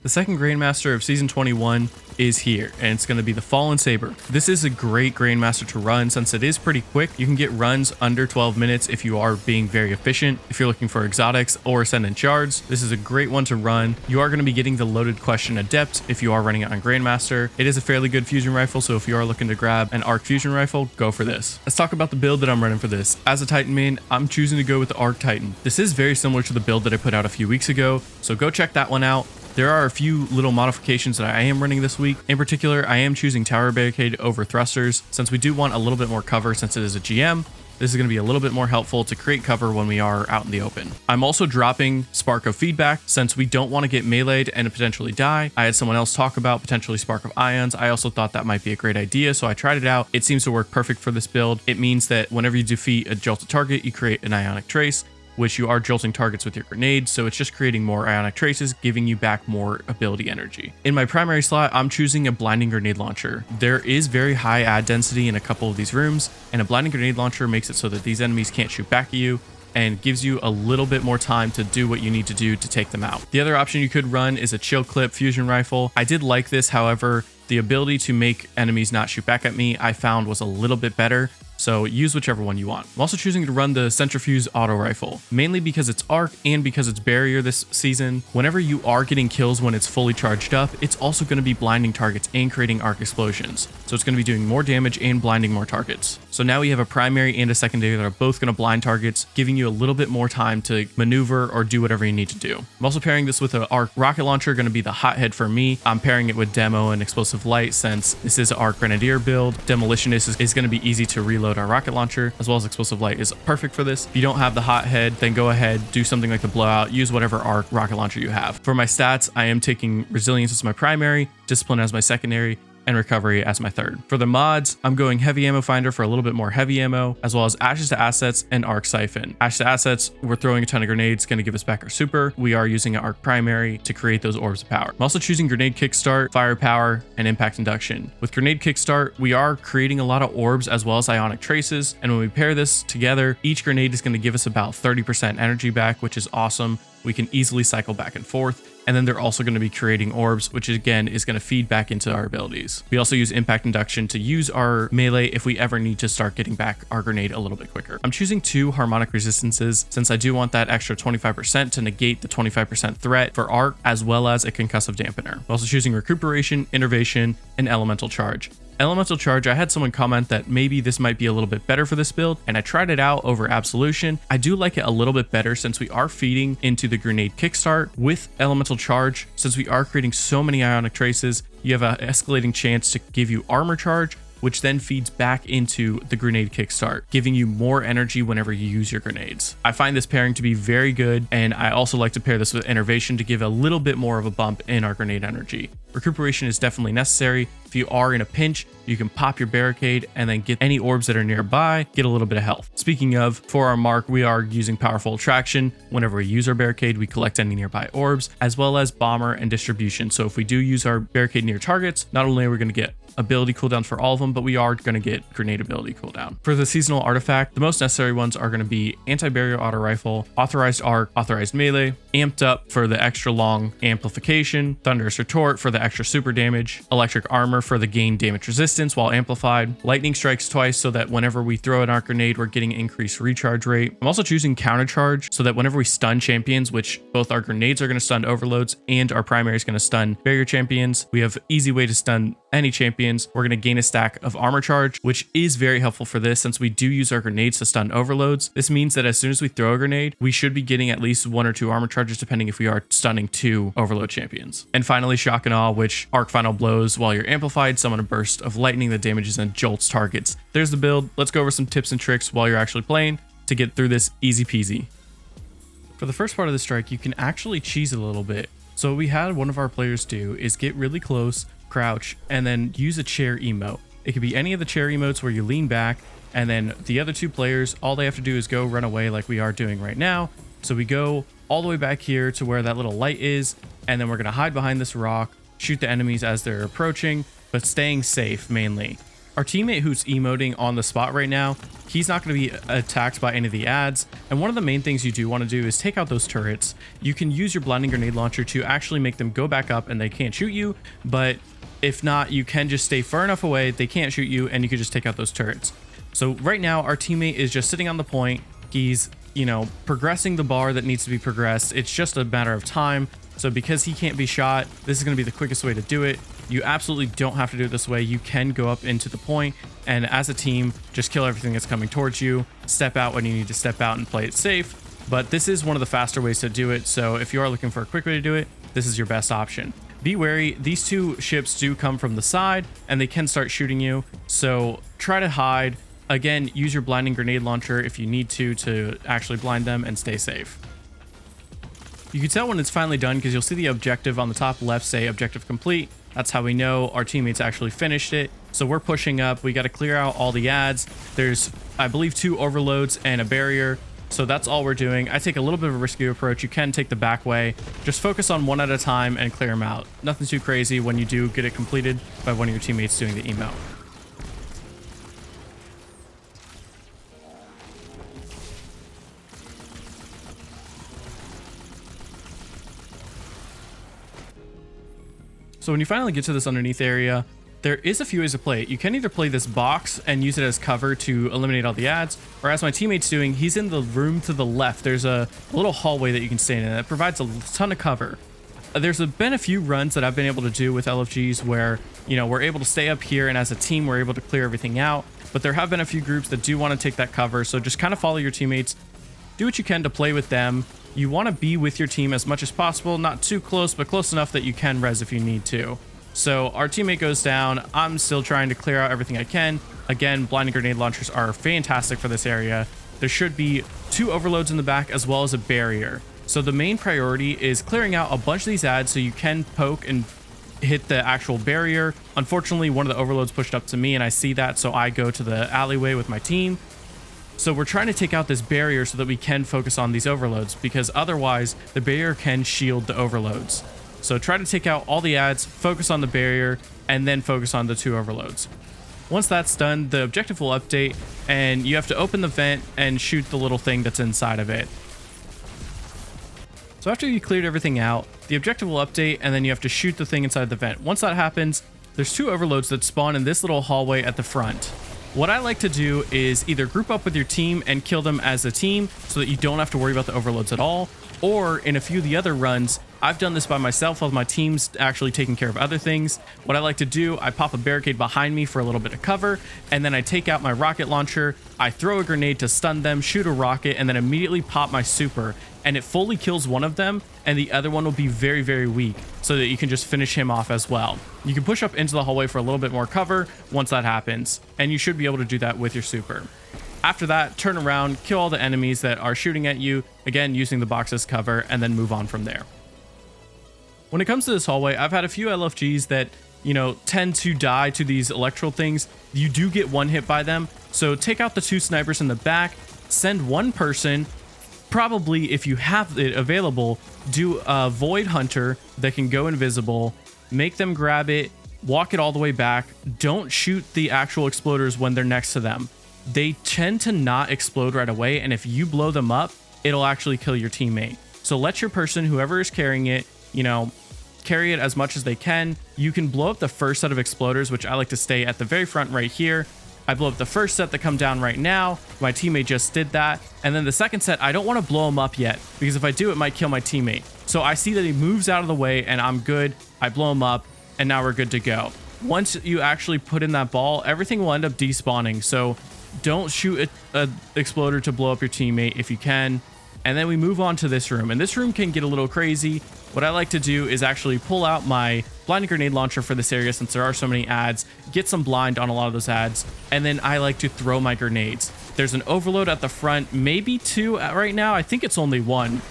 The second Grandmaster of Season 21 is here, and it's going to be the Fallen Saber. This is a great Grandmaster to run since it is pretty quick. You can get runs under 12 minutes if you are being very efficient. If you're looking for exotics or Ascendant Shards, this is a great one to run. You are going to be getting the Loaded Question Adept if you are running it on Grandmaster. It is a fairly good fusion rifle, so if you are looking to grab an Arc fusion rifle, go for this. Let's talk about the build that I'm running for this. As a Titan main, I'm choosing to go with the Arc Titan. This is very similar to the build that I put out a few weeks ago, so go check that one out. There are a few little modifications that I am running this week. In particular, I am choosing Tower Barricade over Thrusters since we do want a little bit more cover since it is a GM. This is going to be a little bit more helpful to create cover when we are out in the open. I'm also dropping Spark of Feedback since we don't want to get meleeed and potentially die. I had someone else talk about potentially Spark of Ions. I also thought that might be a great idea, so I tried it out. It seems to work perfect for this build. It means that whenever you defeat a jolted target, you create an Ionic Trace, which you are jolting targets with your grenades, so it's just creating more Ionic Traces, giving you back more ability energy. In my primary slot, I'm choosing a Blinding Grenade Launcher. There is very high ad density in a couple of these rooms, and a Blinding Grenade Launcher makes it so that these enemies can't shoot back at you, and gives you a little bit more time to do what you need to do to take them out. The other option you could run is a Chill Clip Fusion Rifle. I did like this, however, the ability to make enemies not shoot back at me I found was a little bit better, so use whichever one you want. I'm also choosing to run the Centrifuge Auto Rifle, mainly because it's arc and because it's barrier this season. Whenever you are getting kills when it's fully charged up, it's also going to be blinding targets and creating arc explosions. So it's going to be doing more damage and blinding more targets. So now we have a primary and a secondary that are both going to blind targets, giving you a little bit more time to maneuver or do whatever you need to do. I'm also pairing this with an arc rocket launcher, going to be the hothead for me. I'm pairing it with Demo and Explosive Light since this is an Arc Grenadier build. Demolitionist is going to be easy to reload our rocket launcher, as well as Explosive Light is perfect for this. If you don't have the hothead, then go ahead, do something like the blowout, use whatever arc rocket launcher you have. For my stats, I am taking Resilience as my primary, Discipline as my secondary, and Recovery as my third. For the mods, I'm going Heavy Ammo Finder for a little bit more heavy ammo, as well as Ashes to Assets and Arc Siphon. Ashes to Assets, we're throwing a ton of grenades, going to give us back our super. We are using an Arc Primary to create those orbs of power. I'm also choosing Grenade Kickstart, Firepower, and Impact Induction. With Grenade Kickstart, we are creating a lot of orbs as well as Ionic Traces, and when we pair this together, each grenade is going to give us about 30% energy back, which is awesome. We can easily cycle back and forth. And then they're also going to be creating orbs, which again is going to feed back into our abilities. We also use Impact Induction to use our melee if we ever need to start getting back our grenade a little bit quicker. I'm choosing 2 Harmonic Resistances since I do want that extra 25% to negate the 25% threat for arc, as well as a Concussive Dampener. I'm also choosing Recuperation, Innervation, and Elemental Charge. Elemental Charge, I had someone comment that maybe this might be a little bit better for this build, and I tried it out over Absolution. I do like it a little bit better since we are feeding into the Grenade Kickstart with Elemental Charge. Since we are creating so many Ionic Traces, you have an escalating chance to give you Armor Charge, which then feeds back into the Grenade Kickstart, giving you more energy whenever you use your grenades. I find this pairing to be very good, and I also like to pair this with Innervation to give a little bit more of a bump in our grenade energy. Recuperation is definitely necessary. If you are in a pinch, you can pop your barricade and then get any orbs that are nearby, get a little bit of health. Speaking of, for our mark, we are using Powerful Attraction. Whenever we use our barricade, we collect any nearby orbs, as well as Bomber and Distribution. So if we do use our barricade near targets, not only are we going to get ability cooldowns for all of them, but we are going to get grenade ability cooldown. For the seasonal artifact, the most necessary ones are going to be Anti-Barrier Auto Rifle, Authorized Arc, Authorized Melee, Amped Up for the extra long amplification, Thunderous Retort for the extra super damage, Electric Armor for the gain damage resistance while amplified, Lightning Strikes twice so that whenever we throw an arc grenade, we're getting increased recharge rate. I'm also choosing Counter Charge so that whenever we stun champions, which both our grenades are going to stun overloads and our primary is going to stun barrier champions, we have easy way to stun any champions. We're going to gain a stack of Armor Charge, which is very helpful for this since we do use our grenades to stun overloads. This means that as soon as we throw a grenade, we should be getting at least 1 or 2 Armor Charges depending if we are stunning 2 overload champions. And finally, Shock and Awe, which arc final blows while you're amplified, summon a burst of lightning that damages and jolts targets. There's the build. Let's go over some tips and tricks while you're actually playing to get through this easy peasy. For the first part of the strike, you can actually cheese it a little bit. So what we had one of our players do is get really close, crouch, and then use a chair emote. It could be any of the chair emotes where you lean back, and then the other 2 players, all they have to do is go run away like we are doing right now. So we go all the way back here to where that little light is, and then we're going to hide behind this rock, shoot the enemies as they're approaching, but staying safe mainly. Our teammate who's emoting on the spot right now, he's not going to be attacked by any of the ads. And one of the main things you do want to do is take out those turrets. You can use your blinding grenade launcher to actually make them go back up and they can't shoot you. But if not, you can just stay far enough away, they can't shoot you, and you can just take out those turrets. So right now, our teammate is just sitting on the point. He's, progressing the bar that needs to be progressed. It's just a matter of time. So because he can't be shot, this is going to be the quickest way to do it. You absolutely don't have to do it this way. You can go up into the point and as a team, just kill everything that's coming towards you. Step out when you need to step out and play it safe. But this is one of the faster ways to do it. So if you are looking for a quick way to do it, this is your best option. Be wary, these two ships do come from the side and they can start shooting you. So try to hide. Again, use your blinding grenade launcher if you need to actually blind them and stay safe. You can tell when it's finally done because you'll see the objective on the top left say objective complete. That's how we know our teammates actually finished it. So we're pushing up. We got to clear out all the ads. There's, I believe, 2 overloads and a barrier. So that's all we're doing. I take a little bit of a risky approach. You can take the back way. Just focus on one at a time and clear them out. Nothing too crazy when you do get it completed by one of your teammates doing the emo. So when you finally get to this underneath area, there is a few ways to play it. You can either play this box and use it as cover to eliminate all the ads, or as my teammate's doing, he's in the room to the left. There's a little hallway that you can stay in, and that provides a ton of cover. There's been a few runs that I've been able to do with LFGs where, we're able to stay up here, and as a team, we're able to clear everything out. But there have been a few groups that do want to take that cover, so just kind of follow your teammates. Do what you can to play with them. You want to be with your team as much as possible, not too close, but close enough that you can res if you need to. So our teammate goes down. I'm still trying to clear out everything I can. Again, blinding grenade launchers are fantastic for this area. There should be 2 overloads in the back as well as a barrier. So the main priority is clearing out a bunch of these ads so you can poke and hit the actual barrier. Unfortunately, one of the overloads pushed up to me and I see that, so I go to the alleyway with my team. So we're trying to take out this barrier so that we can focus on these overloads, because otherwise the barrier can shield the overloads. So try to take out all the ads, focus on the barrier, and then focus on the 2 overloads. Once that's done, the objective will update, and you have to open the vent and shoot the little thing that's inside of it. So after you cleared everything out, the objective will update, and then you have to shoot the thing inside the vent. Once that happens, there's 2 overloads that spawn in this little hallway at the front. What I like to do is either group up with your team and kill them as a team so that you don't have to worry about the overloads at all, or in a few of the other runs, I've done this by myself while my team's actually taking care of other things. What I like to do, I pop a barricade behind me for a little bit of cover, and then I take out my rocket launcher, I throw a grenade to stun them, shoot a rocket, and then immediately pop my super, and it fully kills one of them, and the other one will be very, very weak, so that you can just finish him off as well. You can push up into the hallway for a little bit more cover once that happens, and you should be able to do that with your super. After that, turn around, kill all the enemies that are shooting at you, again using the box as cover, and then move on from there. When it comes to this hallway, I've had a few LFGs that, tend to die to these electrical things. You do get one hit by them, so take out the 2 snipers in the back, send one person, probably if you have it available, do a void hunter that can go invisible, make them grab it, walk it all the way back. Don't shoot the actual exploders when they're next to them. They tend to not explode right away, and if you blow them up, it'll actually kill your teammate. So let your person, whoever is carrying it, carry it as much as they can. You can blow up the first set of exploders, which I like to stay at the very front right here. I blow up the first set that come down right now. My teammate just did that. And then the second set, I don't want to blow him up yet, because if I do, it might kill my teammate. So I see that he moves out of the way and I'm good. I blow him up and now we're good to go. Once you actually put in that ball, everything will end up despawning. So don't shoot a exploder to blow up your teammate if you can. And then we move on to this room, and this room can get a little crazy. What I like to do is actually pull out my blinding grenade launcher for this area, since there are so many ads, get some blind on a lot of those ads, and then I like to throw my grenades. There's an overload at the front, maybe 2 right now. I think it's only 1.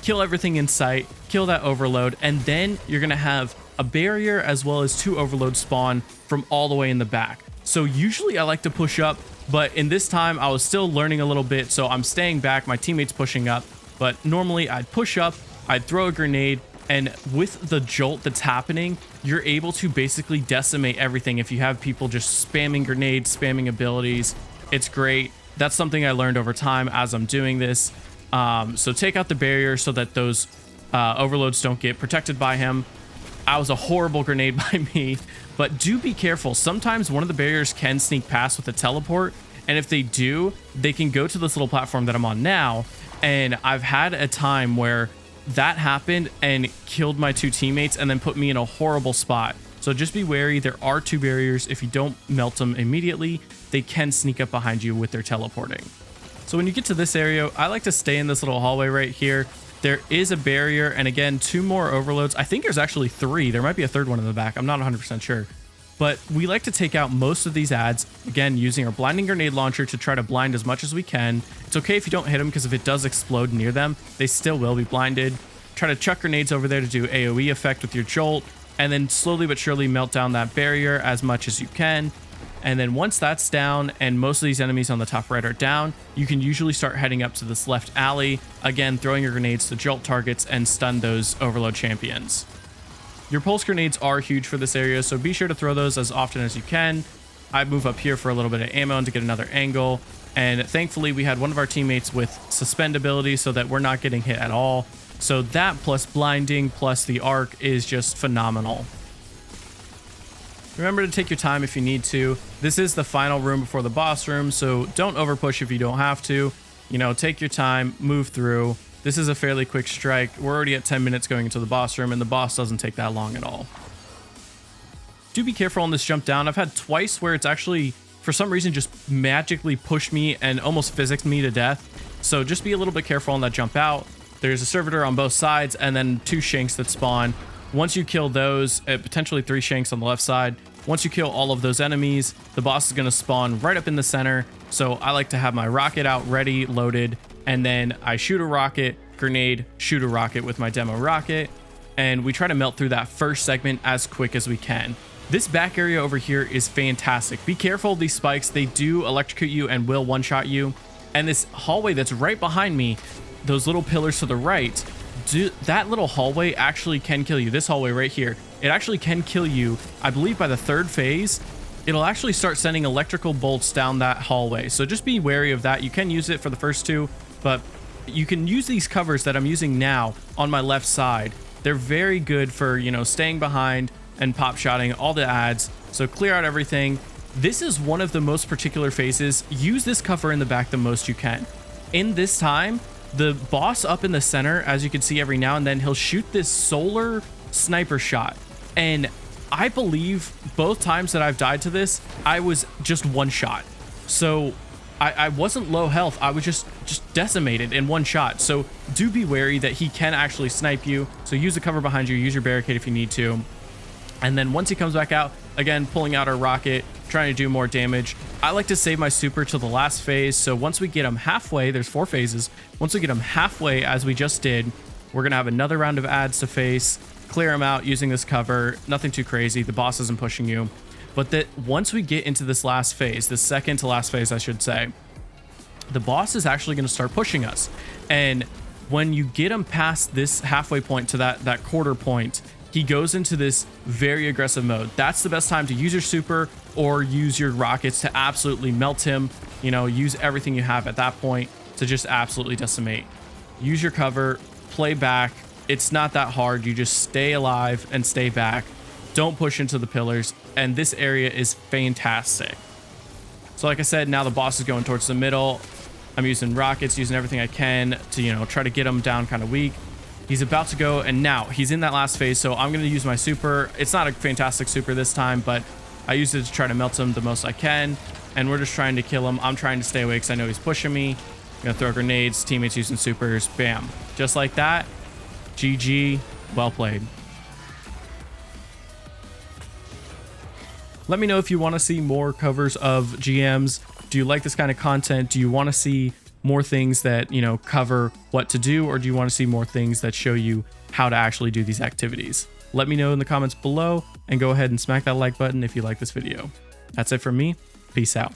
Kill everything in sight, kill that overload, and then you're gonna have a barrier as well as 2 overloads spawn from all the way in the back. So usually I like to push up, but in this time I was still learning a little bit, so I'm staying back. My teammate's pushing up, but normally I'd push up, I'd throw a grenade, And with the jolt that's happening, you're able to basically decimate everything if you have people just spamming grenades, spamming abilities. It's great. That's something I learned over time as I'm doing this. So take out the barrier so that those overloads don't get protected by him. That was a horrible grenade by me, but do be careful. Sometimes one of the barriers can sneak past with a teleport, and if they do, they can go to this little platform that I'm on now. And I've had a time where that happened and killed my 2 teammates and then put me in a horrible spot. So just be wary. There are 2 barriers. If you don't melt them immediately, they can sneak up behind you with their teleporting. So when you get to this area, I like to stay in this little hallway right here. There is a barrier, and again, 2 more overloads. I think there's actually 3. There might be a 3rd one in the back. I'm not 100% sure. But we like to take out most of these ads, again, using our blinding grenade launcher to try to blind as much as we can. It's okay if you don't hit them, because if it does explode near them, they still will be blinded. Try to chuck grenades over there to do AoE effect with your jolt, and then slowly but surely melt down that barrier as much as you can. And then once that's down and most of these enemies on the top right are down, you can usually start heading up to this left alley, again throwing your grenades to jolt targets and stun those overload champions. Your pulse grenades are huge for this area, so be sure to throw those as often as you can. I move up here for a little bit of ammo and to get another angle, and thankfully we had one of our teammates with suspend ability so that we're not getting hit at all. So that plus blinding plus the arc is just phenomenal. Remember to take your time if you need to. This is the final room before the boss room, so don't overpush if you don't have to. You know, take your time, move through. This is a fairly quick strike. We're already at 10 minutes going into the boss room, and the boss doesn't take that long at all. Do be careful on this jump down. I've had twice where it's actually, for some reason, just magically pushed me and almost physicsed me to death. So just be a little bit careful on that jump out. There's a servitor on both sides, and then 2 shanks that spawn. Once you kill those, potentially 3 shanks on the left side. Once you kill all of those enemies, the boss is going to spawn right up in the center. So I like to have my rocket out ready, loaded, and then I shoot a rocket, grenade, shoot a rocket with my demo rocket, and we try to melt through that first segment as quick as we can. This back area over here is fantastic. Be careful of these spikes. They do electrocute you and will one-shot you. And this hallway that's right behind me, those little pillars to the right, that little hallway actually can kill you. This hallway right here, it actually can kill you. I believe by the 3rd phase, it'll actually start sending electrical bolts down that hallway. So just be wary of that. You can use it for the first 2, but you can use these covers that I'm using now on my left side. They're very good for, you know, staying behind and pop shotting all the ads. So clear out everything. This is one of the most particular phases. Use this cover in the back the most you can. In this time, the boss up in the center, as you can see every now and then, he'll shoot this solar sniper shot. And I believe both times that I've died to this, I was just one shot. So I wasn't low health. I was just decimated in one shot. So do be wary that he can actually snipe you. So use the cover behind you, use your barricade if you need to. And then once he comes back out, again, pulling out our rocket, trying to do more damage. I like to save my super to the last phase. So once we get him halfway, there's 4 phases. Once we get him halfway, as we just did, we're going to have another round of ads to face, clear him out using this cover. Nothing too crazy. The boss isn't pushing you. But that once we get into this last phase, the second to last phase, I should say, the boss is actually going to start pushing us. And when you get him past this halfway point to that quarter point, he goes into this very aggressive mode. That's the best time to use your super or use your rockets to absolutely melt him. You know, use everything you have at that point to just absolutely decimate. Use your cover, play back. It's not that hard. You just stay alive and stay back. Don't push into the pillars. And this area is fantastic. So like I said, now the boss is going towards the middle. I'm using rockets, using everything I can to, you know, try to get him down kind of weak. He's about to go, and now he's in that last phase, so I'm going to use my super. It's not a fantastic super this time, but I use it to try to melt him the most I can, and we're just trying to kill him. I'm trying to stay away because I know he's pushing me. I'm going to throw grenades, teammates using supers, bam. Just like that. GG, well played. Let me know if you want to see more covers of GMs. Do you like this kind of content? Do you want to see more things that, you know, cover what to do, or do you want to see more things that show you how to actually do these activities? Let me know in the comments below, and go ahead and smack that like button if you like this video. That's it from me. Peace out.